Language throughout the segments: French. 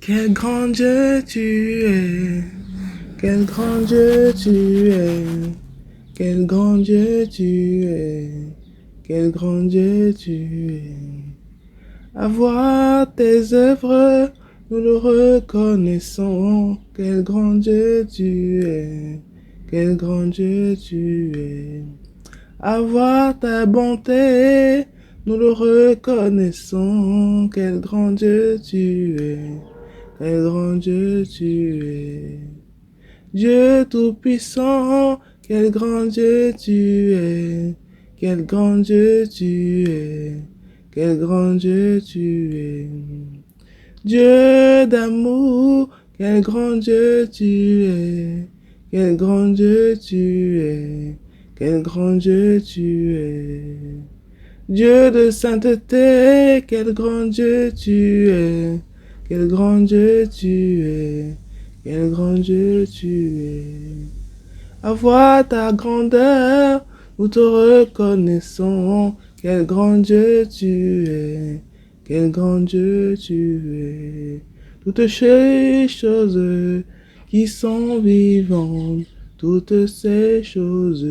Quel grand Dieu tu es, quel grand Dieu tu es, quel grand Dieu tu es, quel grand Dieu tu es. À voir tes œuvres, nous le reconnaissons, quel grand Dieu tu es, quel grand Dieu tu es. À voir ta bonté, nous le reconnaissons, quel grand Dieu tu es, quel grand Dieu tu es. Dieu tout-puissant, quel grand Dieu tu es, quel grand Dieu tu es, quel grand Dieu tu es. Dieu d'amour, quel grand Dieu tu es, quel grand Dieu tu es, quel grand Dieu tu es. Dieu de sainteté, quel grand Dieu tu es, quel grand Dieu tu es, quel grand Dieu tu es. À voir ta grandeur, nous te reconnaissons, quel grand Dieu tu es, quel grand Dieu tu es. Toutes ces choses qui sont vivantes, toutes ces choses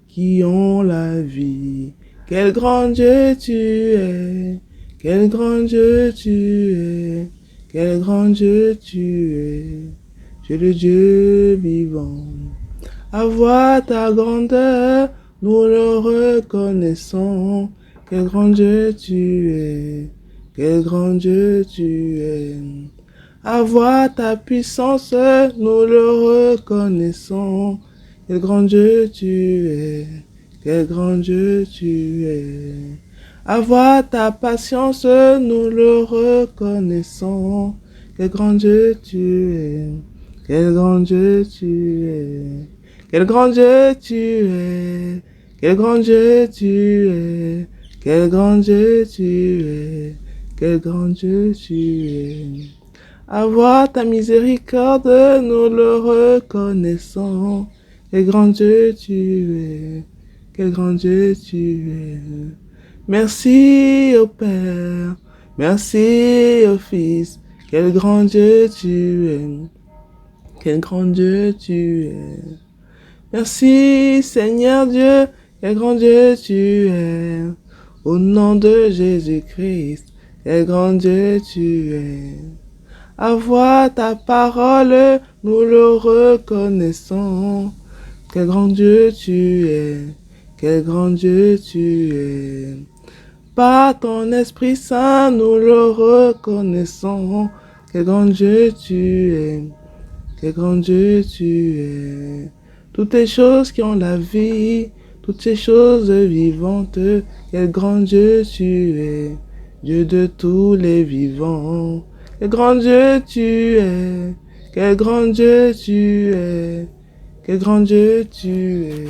qui ont la vie. Quel grand Dieu tu es, quel grand Dieu tu es, quel grand Dieu tu es. Tu es le Dieu vivant. À voir ta grandeur, nous le reconnaissons. Quel grand Dieu tu es, quel grand Dieu tu es. À voir ta puissance, nous le reconnaissons. Quel grand Dieu tu es, quel grand Dieu tu es. À voir ta patience, nous le reconnaissons. Quel grand Dieu tu es, quel grand Dieu tu es. Quel grand Dieu tu es, quel grand Dieu tu es, quel grand Dieu tu es, quel grand Dieu tu es. À voir ta miséricorde, nous le reconnaissons. Quel grand Dieu tu es, quel grand Dieu tu es. Merci au Père, merci au Fils, quel grand Dieu tu es, quel grand Dieu tu es. Merci Seigneur Dieu, quel grand Dieu tu es. Au nom de Jésus-Christ, quel grand Dieu tu es. À voir ta parole, nous le reconnaissons. Quel grand Dieu tu es, quel grand Dieu tu es. Par ton Esprit Saint, nous le reconnaissons. Quel grand Dieu tu es, quel grand Dieu tu es. Toutes les choses qui ont la vie, toutes ces choses vivantes, quel grand Dieu tu es, Dieu de tous les vivants. Quel grand Dieu tu es, quel grand Dieu tu es, quel grand Dieu tu es,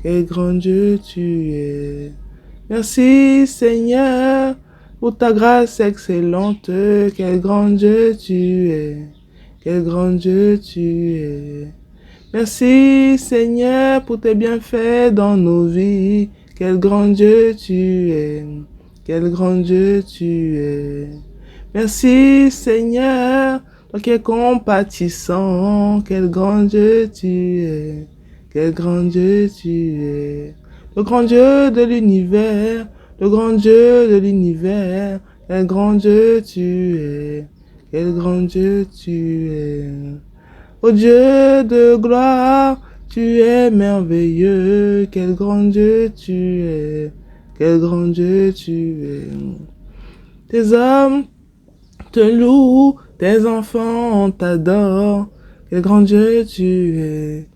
quel grand Dieu tu es. Merci Seigneur pour ta grâce excellente, quel grand Dieu tu es, quel grand Dieu tu es. Merci Seigneur pour tes bienfaits dans nos vies, quel grand Dieu tu es, quel grand Dieu tu es. Merci Seigneur, toi qui es compatissant, quel grand Dieu tu es, quel grand Dieu tu es. Le grand Dieu de l'univers, le grand Dieu de l'univers, quel grand Dieu tu es, quel grand Dieu tu es. Ô Dieu de gloire, tu es merveilleux, quel grand Dieu tu es, quel grand Dieu tu es. Tes hommes te louent, tes enfants t'adorent, quel grand Dieu tu es,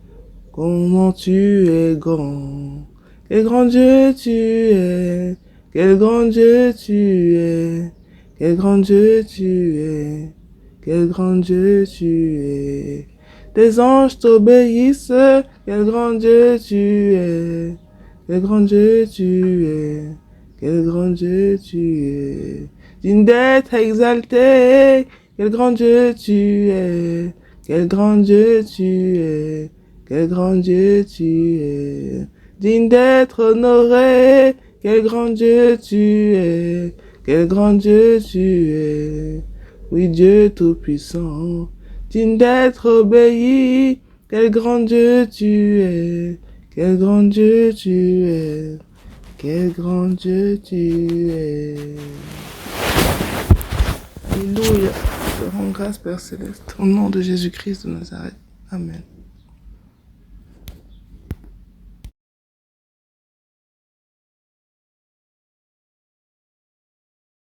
comment tu es grand. Quel grand Dieu tu es, quel grand Dieu tu es, quel grand Dieu tu es, quel grand Dieu tu es. Tes anges t'obéissent, quel grand Dieu tu es, quel grand Dieu tu es, quel grand Dieu tu es. Digne d'être exalté, quel grand Dieu tu es, quel grand Dieu tu es, quel grand Dieu tu es. Digne d'être honoré, quel grand Dieu tu es, quel grand Dieu tu es. Oui, Dieu Tout-Puissant, digne d'être obéi. Quel grand Dieu tu es, quel grand Dieu tu es, quel grand Dieu tu es. Alléluia. Je te rends grâce, Père Céleste, au nom de Jésus-Christ de Nazareth. Amen.